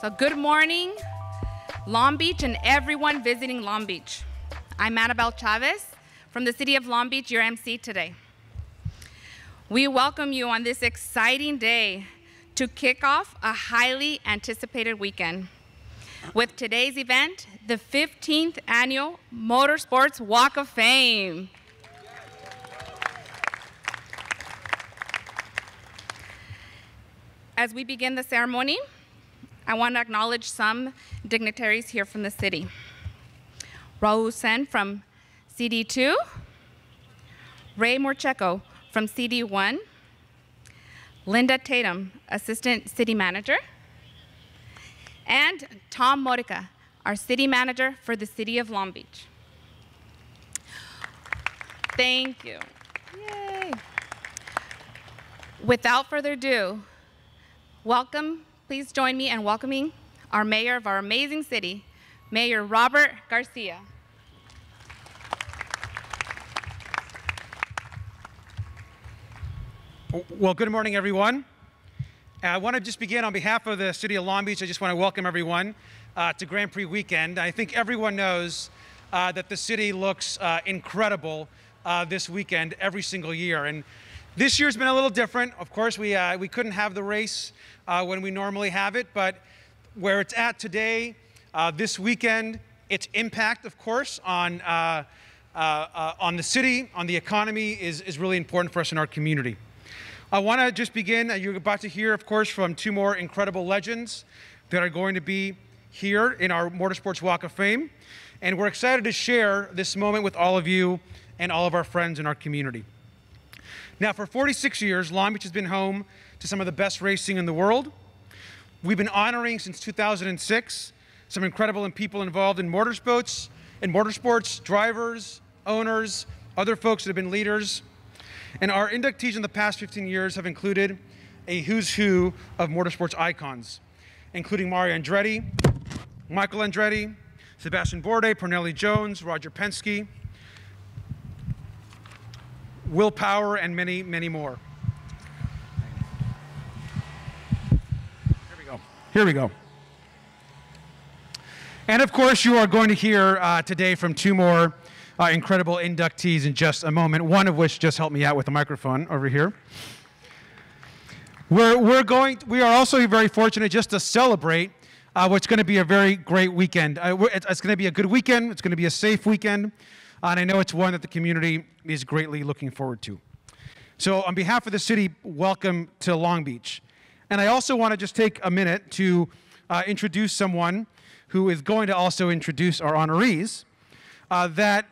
So good morning, Long Beach and everyone visiting Long Beach. I'm Annabelle Chavez from the city of Long Beach, your MC today. We welcome you on this exciting day to kick off a highly anticipated weekend with today's event, the 15th annual Motorsports Walk of Fame. As we begin the ceremony, I want to acknowledge some dignitaries here from the city. Raul Sen from CD2, Ray Morcheco from CD1, Linda Tatum, Assistant City Manager, and Tom Morica, our City Manager for the City of Long Beach. Thank you. Yay. Without further ado, please join me in welcoming our mayor of our amazing city, Mayor Robert Garcia. Well, good morning, everyone. I want to just begin on behalf of the city of Long Beach. I just want to welcome everyone to Grand Prix weekend. I think everyone knows that the city looks incredible this weekend every single year. And this year's been a little different. Of course, we couldn't have the race when we normally have it, but where it's at today, this weekend, its impact, of course, on the city, on the economy is really important for us in our community. I want to just begin. You're about to hear, of course, from two more incredible legends that are going to be here in our Motorsports Walk of Fame. And we're excited to share this moment with all of you and all of our friends in our community. Now, for 46 years, Long Beach has been home to some of the best racing in the world. We've been honoring since 2006 some incredible people involved in motorsports, drivers, owners, other folks that have been leaders. And our inductees in the past 15 years have included a who's who of motorsports icons, including Mario Andretti, Michael Andretti, Sebastian Bourdais, Pernelli Jones, Roger Penske, Will Power, and many, many more. Here we go. And of course, you are going to hear today from two more incredible inductees in just a moment, one of which just helped me out with the microphone over here. We are also very fortunate just to celebrate what's going to be a very great weekend. It's going to be a good weekend. It's going to be a safe weekend. And I know it's one that the community is greatly looking forward to. So on behalf of the city, welcome to Long Beach. And I also want to just take a minute to introduce someone who is going to also introduce our honorees that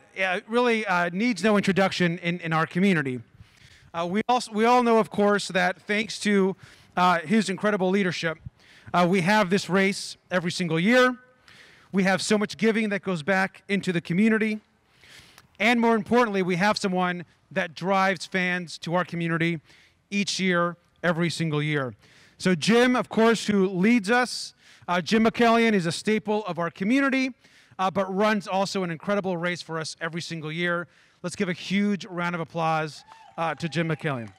really needs no introduction in our community. We all know, of course, that thanks to his incredible leadership, we have this race every single year. We have so much giving that goes back into the community. And more importantly, we have someone that drives fans to our community each year, every single year. So Jim, of course, who leads us, Jim McCallion is a staple of our community, but runs also an incredible race for us every single year. Let's give a huge round of applause to Jim McCallion.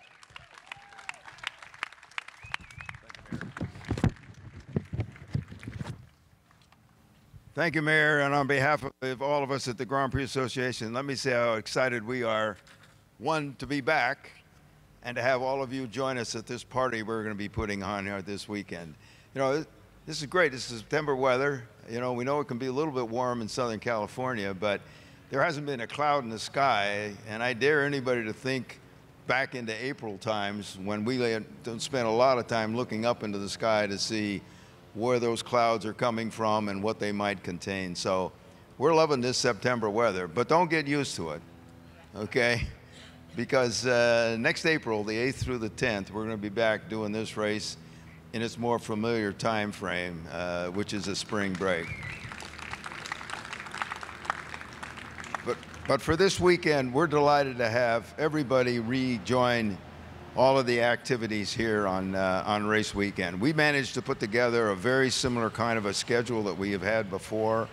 Thank you, Mayor, and on behalf of all of us at the Grand Prix Association, let me say how excited we are, one, to be back, and to have all of you join us at this party we're going to be putting on here this weekend. You know, this is great. This is September weather. You know, we know it can be a little bit warm in Southern California, but there hasn't been a cloud in the sky, and I dare anybody to think back into April times when we don't spend a lot of time looking up into the sky to see where those clouds are coming from and what they might contain. So we're loving this September weather, but don't get used to it, okay? Because next April, the 8th through the 10th, we're going to be back doing this race in its more familiar time frame, which is a spring break. But for this weekend, we're delighted to have everybody rejoin all of the activities here on race weekend. We managed to put together a very similar kind of a schedule that we have had before.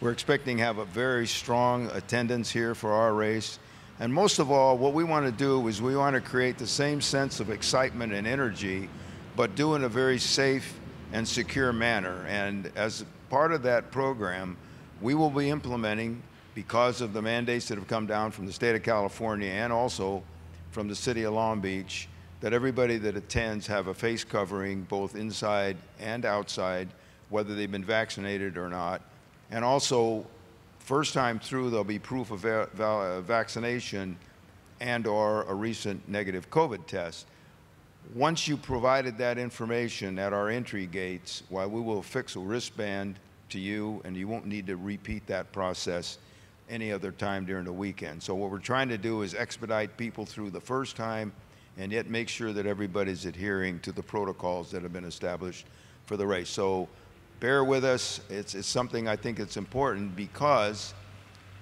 We're expecting to have a very strong attendance here for our race. And most of all, what we want to do is we want to create the same sense of excitement and energy, but do in a very safe and secure manner. And as part of that program, we will be implementing, because of the mandates that have come down from the state of California and also from the city of Long Beach, that everybody that attends have a face covering both inside and outside, whether they've been vaccinated or not. And also, first time through, there'll be proof of vaccination and or a recent negative COVID test. Once you provided that information at our entry gates, we will fix a wristband to you, and you won't need to repeat that process any other time during the weekend. So what we're trying to do is expedite people through the first time and yet make sure that everybody's adhering to the protocols that have been established for the race. So bear with us. It's something I think it's important, because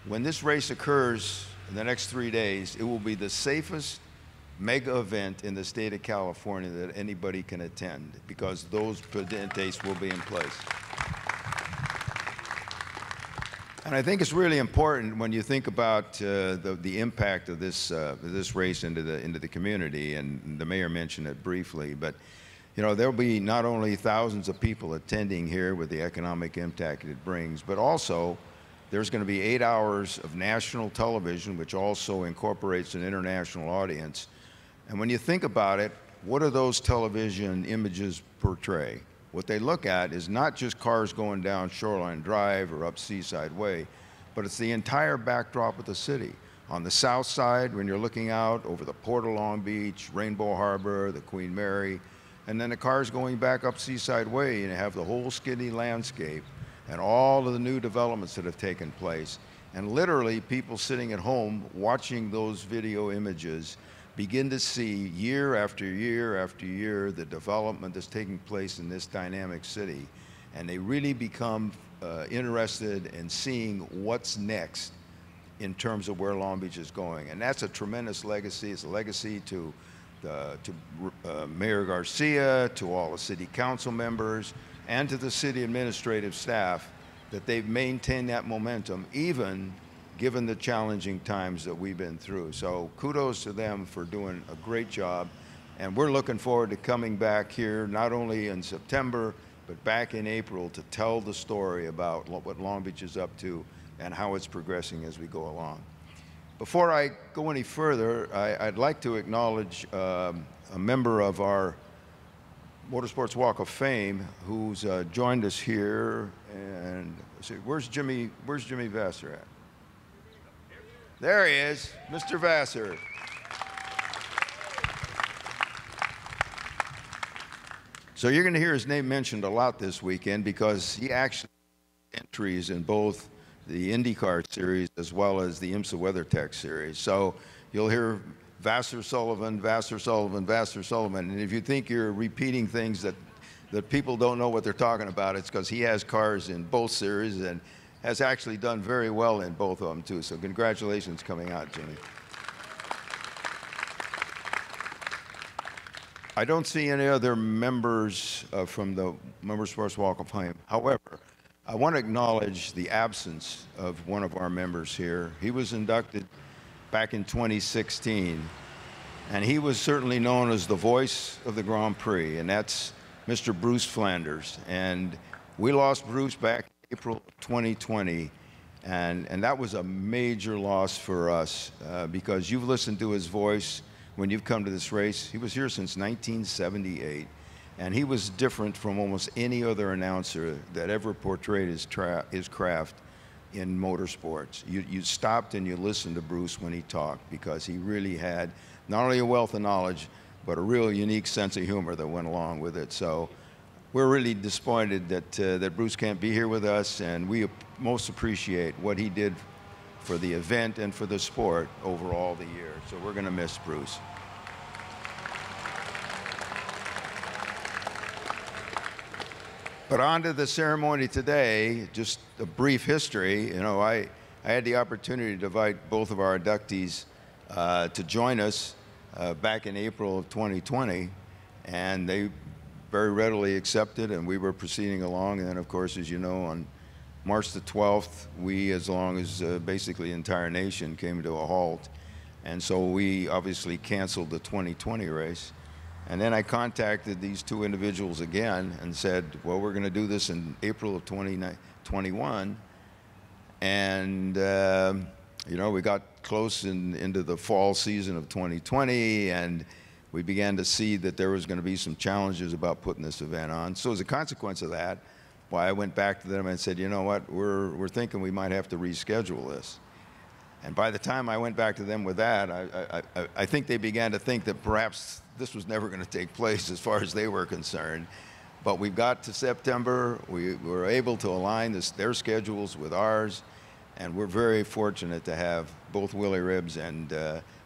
when this race occurs in the next 3 days, it will be the safest mega event in the state of California that anybody can attend, because those dates will be in place. And I think it's really important when you think about the impact of this race into the community, and the mayor mentioned it briefly, but you know, there'll be not only thousands of people attending here with the economic impact it brings, but also there's going to be 8 hours of national television, which also incorporates an international audience. And when you think about it, what do those television images portray? What they look at is not just cars going down Shoreline Drive or up Seaside Way, but it's the entire backdrop of the city. On the south side, when you're looking out over the Port of Long Beach, Rainbow Harbor, the Queen Mary, and then the cars going back up Seaside Way, and you have the whole skinny landscape and all of the new developments that have taken place. And literally, people sitting at home watching those video images begin to see year after year after year the development that's taking place in this dynamic city. And they really become interested in seeing what's next in terms of where Long Beach is going. And that's a tremendous legacy. It's a legacy to Mayor Garcia, to all the city council members, and to the city administrative staff, that they've maintained that momentum, even given the challenging times that we've been through. So kudos to them for doing a great job. And we're looking forward to coming back here, not only in September, but back in April, to tell the story about what Long Beach is up to and how it's progressing as we go along. Before I go any further, I'd like to acknowledge a member of our Motorsports Walk of Fame who's joined us here. And let's see, where's Jimmy Vassar at? There he is, Mr. Vassar. So you're going to hear his name mentioned a lot this weekend, because he actually entries in both the IndyCar series as well as the IMSA WeatherTech series. So you'll hear Vassar Sullivan, Vassar Sullivan, Vassar Sullivan. And if you think you're repeating things that people don't know what they're talking about, it's because he has cars in both series and has actually done very well in both of them too. So congratulations coming out, Jimmy. I don't see any other members from the Motorsports Walk of Fame. However, I want to acknowledge the absence of one of our members here. He was inducted back in 2016, and he was certainly known as the voice of the Grand Prix, and that's Mr. Bruce Flanders. And we lost Bruce back in April 2020, and that was a major loss for us, because you've listened to his voice when you've come to this race. He was here since 1978. And he was different from almost any other announcer that ever portrayed his craft in motorsports. You stopped and you listened to Bruce when he talked, because he really had not only a wealth of knowledge, but a real unique sense of humor that went along with it. So we're really disappointed that Bruce can't be here with us, and we most appreciate what he did for the event and for the sport over all the years. So we're going to miss Bruce. But on to the ceremony today, just a brief history. You know, I had the opportunity to invite both of our inductees to join us back in April of 2020, and they very readily accepted, and we were proceeding along. And then, of course, as you know, on March the 12th, we, as long as basically the entire nation, came to a halt. And so we obviously canceled the 2020 race. And then I contacted these two individuals again and said, well, we're going to do this in April of 2021. And, you know, we got close into the fall season of 2020, and we began to see that there was going to be some challenges about putting this event on. So as a consequence of that, I went back to them and said, you know what, we're thinking we might have to reschedule this. And by the time I went back to them with that, I think they began to think that perhaps this was never going to take place as far as they were concerned. But we got to September, we were able to align their schedules with ours, and we're very fortunate to have both Willy Ribs and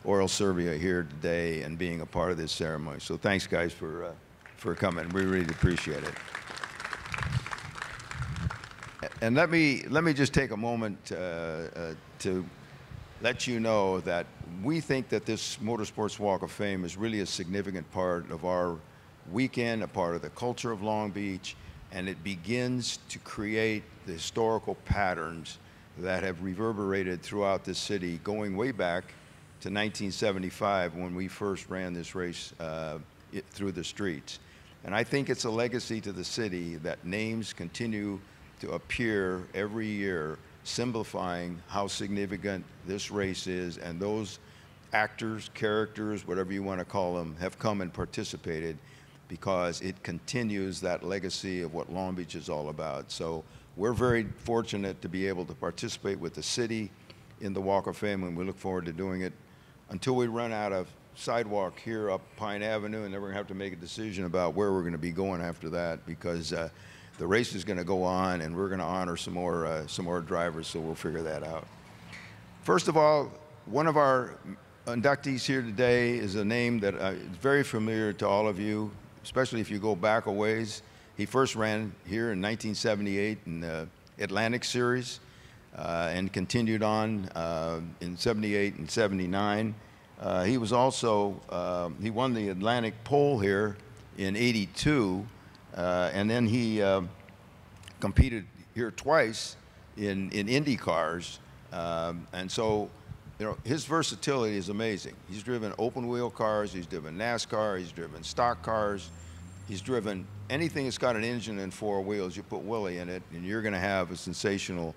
Oriol Servia here today and being a part of this ceremony. So thanks, guys, for coming. We really appreciate it. And let me just take a moment to let you know that we think that this Motorsports Walk of Fame is really a significant part of our weekend, a part of the culture of Long Beach, and it begins to create the historical patterns that have reverberated throughout the city going way back to 1975 when we first ran this race through the streets. And I think it's a legacy to the city that names continue to appear every year, simplifying how significant this race is, and those actors, characters, whatever you want to call them, have come and participated because it continues that legacy of what Long Beach is all about. So we're very fortunate to be able to participate with the city in the Walk of Fame, and we look forward to doing it until we run out of sidewalk here up Pine Avenue, and then we're going to have to make a decision about where we're going to be going after that, because the race is going to go on, and we're going to honor some more drivers, so we'll figure that out. First of all, one of our inductees here today is a name that is very familiar to all of you, especially if you go back a ways. He first ran here in 1978 in the Atlantic Series and continued on in 78 and 79. He was also, he won the Atlantic pole here in 82, and then he competed here twice in Indy cars. And so, you know, his versatility is amazing. He's driven open wheel cars, he's driven NASCAR, he's driven stock cars, he's driven anything that's got an engine and four wheels. You put Willy in it, and you're going to have a sensational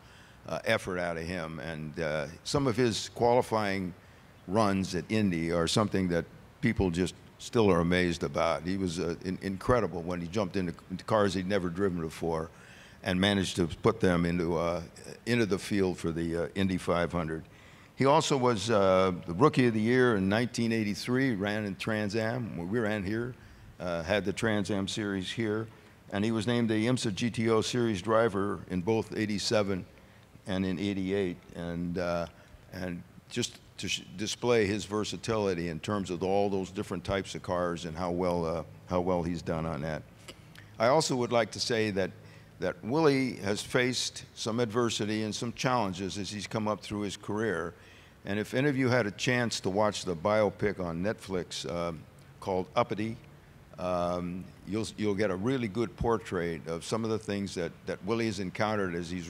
effort out of him. And some of his qualifying runs at Indy are something that people just still are amazed about. He was incredible when he jumped into cars he'd never driven before and managed to put them into the field for the Indy 500. He also was the Rookie of the Year in 1983, ran in Trans Am. We ran here, had the Trans Am Series here, and he was named the IMSA GTO Series driver in both 87 and in 88, and just to display his versatility in terms of all those different types of cars and how well he's done on that. I also would like to say that Willy has faced some adversity and some challenges as he's come up through his career. And if any of you had a chance to watch the biopic on Netflix called Uppity, you'll get a really good portrait of some of the things that Willy has encountered as he's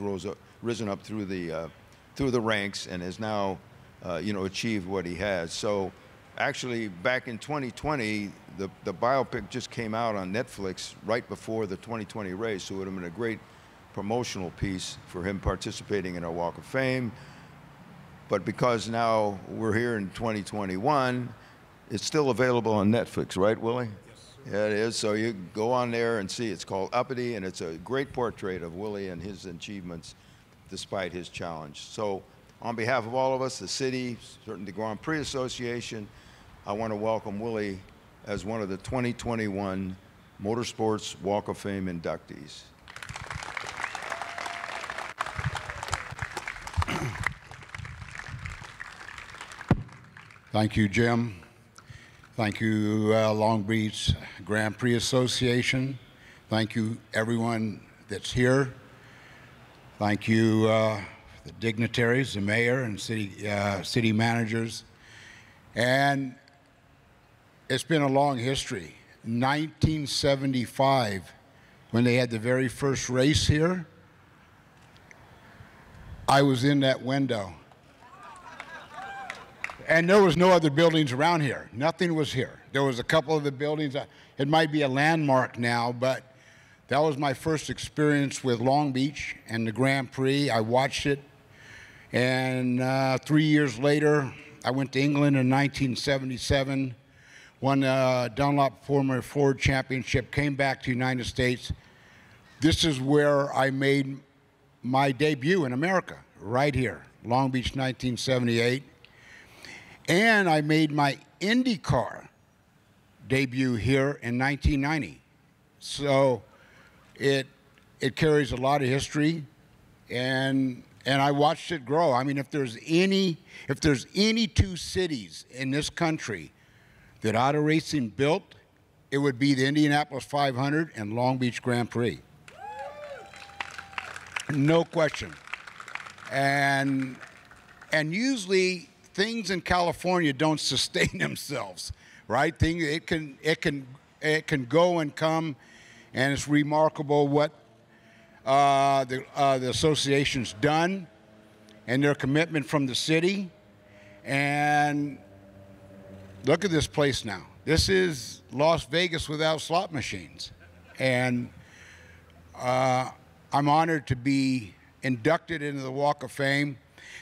risen up through the ranks and has now achieved what he has. So actually, back in 2020, the biopic just came out on Netflix right before the 2020 race, so it would have been a great promotional piece for him participating in our Walk of Fame. But because now we're here in 2021, it's still available on Netflix, right, Willy? Yes, sir. Yeah, it is. So you go on there and see. It's called Uppity, and it's a great portrait of Willy and his achievements despite his challenge. So on behalf of all of us, the city, certainly the Grand Prix Association, I want to welcome Willy as one of the 2021 Motorsports Walk of Fame inductees. Thank you, Jim. Thank you, Long Beach Grand Prix Association. Thank you, everyone that's here. Thank you, the dignitaries, the mayor and city managers. And it's been a long history. 1975, when they had the very first race here, I was in that window. And there was no other buildings around here. Nothing was here. There was a couple of the buildings. It might be a landmark now, but that was my first experience with Long Beach and the Grand Prix. I watched it. And 3 years later, I went to England in 1977, won the Dunlop Formula Ford Championship, came back to the United States. This is where I made my debut in America, right here, Long Beach, 1978. And I made my IndyCar debut here in 1990. So it carries a lot of history, and I watched it grow. I mean, if there's any two cities in this country that auto racing built, it would be the Indianapolis 500 and Long Beach Grand Prix. No question. And usually things in California don't sustain themselves, right? It can go and come, and it's remarkable what the association's done and their commitment from the city. And look at this place now. This is Las Vegas without slot machines. And I'm honored to be inducted into the Walk of Fame.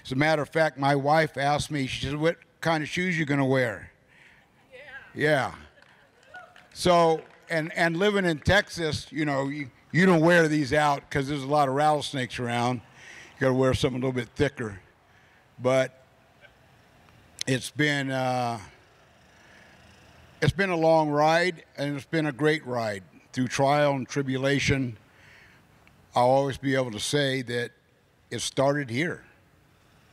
As a matter of fact, my wife asked me, she said, what kind of shoes you gonna wear? Yeah. So, and living in Texas, you know, you don't wear these out because there's a lot of rattlesnakes around. You got to wear something a little bit thicker. But it's been a long ride, and it's been a great ride through trial and tribulation. I'll always be able to say that it started here.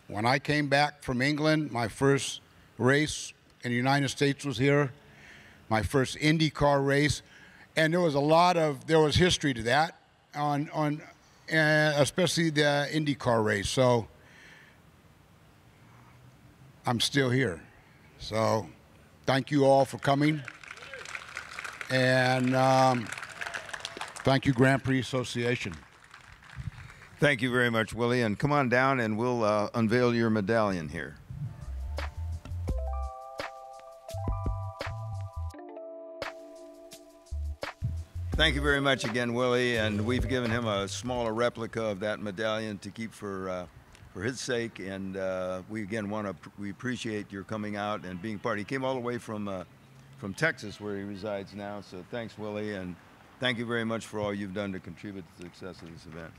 When I came back from England, my first race in the United States was here. My first IndyCar race. And there was history to that, especially the IndyCar race. So I'm still here. So thank you all for coming, and thank you, Grand Prix Association. Thank you very much, Willie. And come on down, and we'll unveil your medallion here. Thank you very much again, Willie, and we've given him a smaller replica of that medallion to keep for his sake. And we appreciate your coming out and being part. He came all the way from Texas, where he resides now. So thanks, Willie, and thank you very much for all you've done to contribute to the success of this event.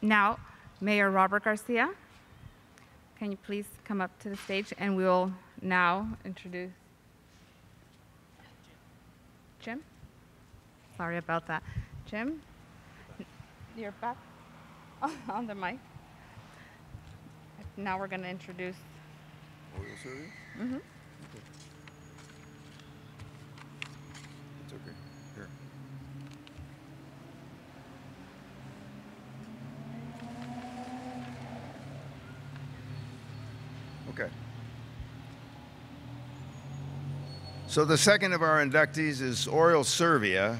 Now, Mayor Robert Garcia. Can you please come up to the stage, and we will now introduce Jim. Sorry about that. Jim, you're back on the mic. Now we're going to introduce Oriol Servia? Mm-hmm. Okay. It's okay. Here. Okay. So the second of our inductees is Oriol Servia.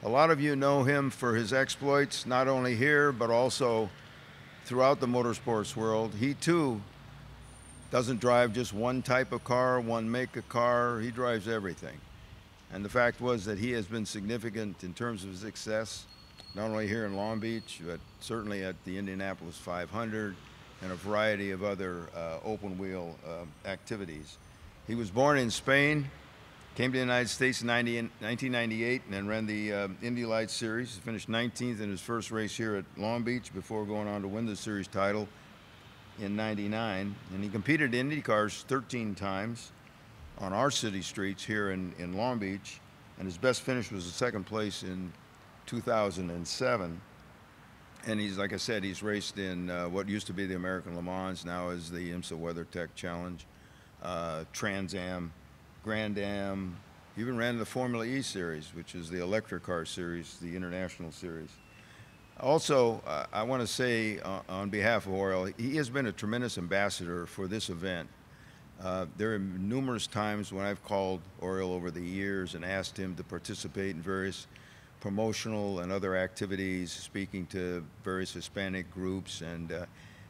A lot of you know him for his exploits, not only here, but also throughout the motorsports world. He too doesn't drive just one type of car, one make of car. He drives everything. And the fact was that he has been significant in terms of success, not only here in Long Beach, but certainly at the Indianapolis 500 and a variety of other open wheel activities. He was born in Spain, came to the United States in 1998, and then ran the Indy Lights Series. He finished 19th in his first race here at Long Beach before going on to win the series title in '99. And he competed in Indy cars 13 times on our city streets here in Long Beach. And his best finish was a second place in 2007. And he's, like I said, he's raced in what used to be the American Le Mans, now is the IMSA WeatherTech Challenge, Trans Am, Grand Am. He even ran the Formula E series, which is the electric car series, the international series. Also, I want to say on behalf of Oriol, he has been a tremendous ambassador for this event. There are numerous times when I've called Oriol over the years and asked him to participate in various promotional and other activities, speaking to various Hispanic groups, and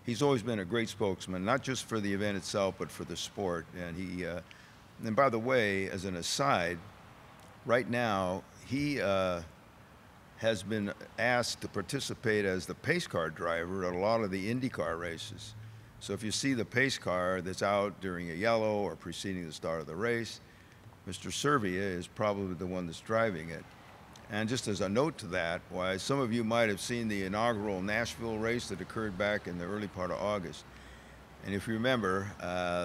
he's always been a great spokesman, not just for the event itself, but for the sport. And by the way, as an aside, right now he has been asked to participate as the pace car driver at a lot of the IndyCar races. So if you see the pace car that's out during a yellow or preceding the start of the race, Mr. Servia is probably the one that's driving it. And just as a note to that, why some of you might have seen the inaugural Nashville race that occurred back in the early part of August. And if you remember,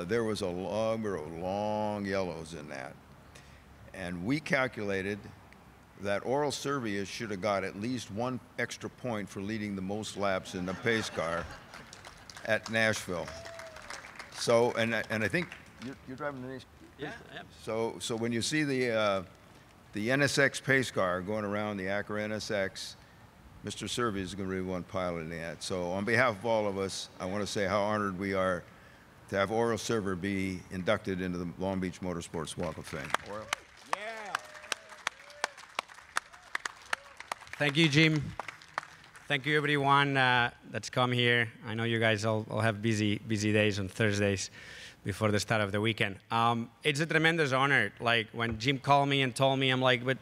there was a number of long yellows in that. And we calculated that Oriol Servia should have got at least 1 extra point for leading the most laps in the pace car at Nashville. So, and I think you're driving the Nashville? Yeah, I am. So when you see the NSX pace car going around the Acura NSX, Mr. Servia is going to be the one piloting that. So on behalf of all of us, I want to say how honored we are to have Oriol Servia be inducted into the Long Beach Motorsports Walk of Fame. Oriol. Yeah. Thank you, Jim. Thank you, everyone that's come here. I know you guys all have busy days on Thursdays before the start of the weekend. It's a tremendous honor. Like when Jim called me and told me, I'm like, but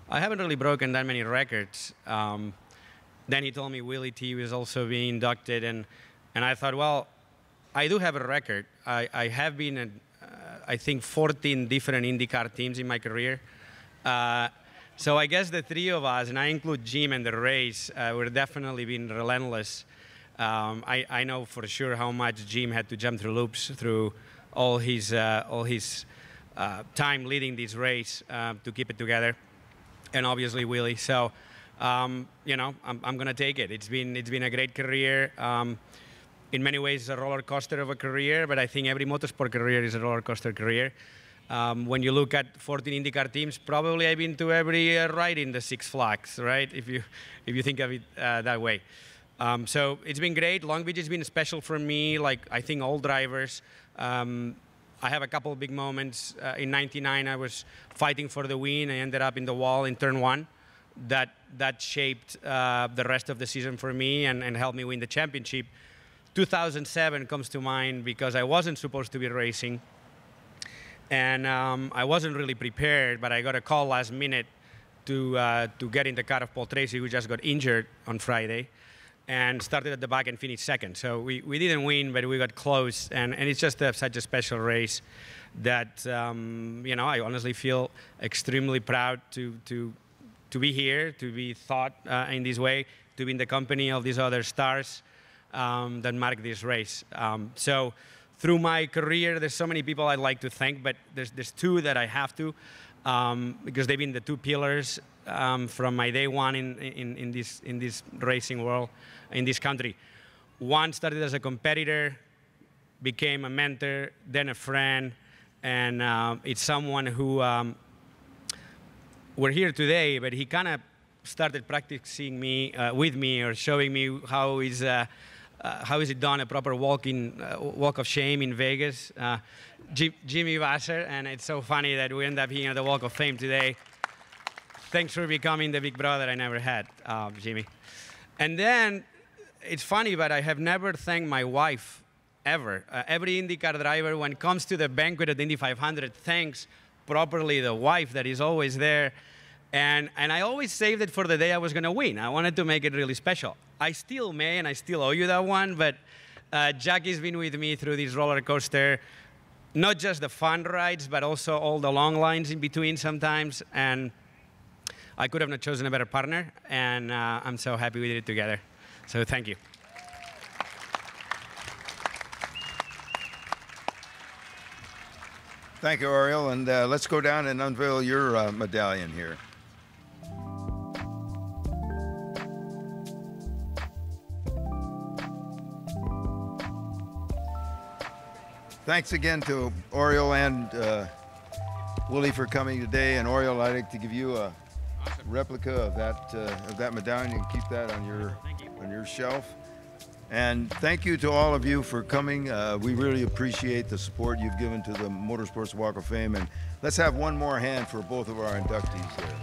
I haven't really broken that many records. Then he told me Willy T was also being inducted, and I thought, well, I do have a record. I have been in, I think, 14 different IndyCar teams in my career. So I guess the three of us, and I include Jim in the race, we're definitely being relentless. I know for sure how much Jim had to jump through loops through all his time leading this race to keep it together, and obviously Willy. So, you know, I'm gonna take it. It's been a great career. In many ways, it's a roller coaster of a career, but I think every motorsport career is a roller coaster career. When you look at 14 IndyCar teams, probably I've been to every ride in the Six Flags, right? If you think of it that way. So it's been great. Long Beach has been special for me, like I think all drivers. I have a couple of big moments. In '99, I was fighting for the win. I ended up in the wall in turn 1. That shaped the rest of the season for me and helped me win the championship. 2007 comes to mind because I wasn't supposed to be racing. And I wasn't really prepared, but I got a call last minute to get in the car of Paul Tracy, who just got injured on Friday, and started at the back and finished second. So we didn't win, but we got close, and it's just such a special race that you know, I honestly feel extremely proud to be here, to be thought in this way, to be in the company of these other stars that mark this race. So through my career, there's so many people I'd like to thank, but there's two that I have to, because they've been the two pillars from my day one in this racing world, in this country. One started as a competitor, became a mentor, then a friend, and it's someone who we're here today, but he kind of started practicing with me or showing me how is it done, a proper walk of shame in Vegas. Jimmy Vasser, and it's so funny that we end up here at the Walk of Fame today. Thanks for becoming the big brother I never had, Jimmy. And then, it's funny, but I have never thanked my wife, ever. Every IndyCar driver, when it comes to the banquet at the Indy 500, thanks properly the wife that is always there. And I always saved it for the day I was going to win. I wanted to make it really special. I still may, and I still owe you that one, but Jackie's been with me through this roller coaster, not just the fun rides, but also all the long lines in between sometimes. And I could have not chosen a better partner, and I'm so happy we did it together. So thank you. Thank you, Oriol, and let's go down and unveil your medallion here. Thanks again to Oriol and Willy for coming today. And Oriol, I'd like to give you a replica of that medallion. You can keep that on your shelf. And thank you to all of you for coming. We really appreciate the support you've given to the Motorsports Walk of Fame. And let's have one more hand for both of our inductees here.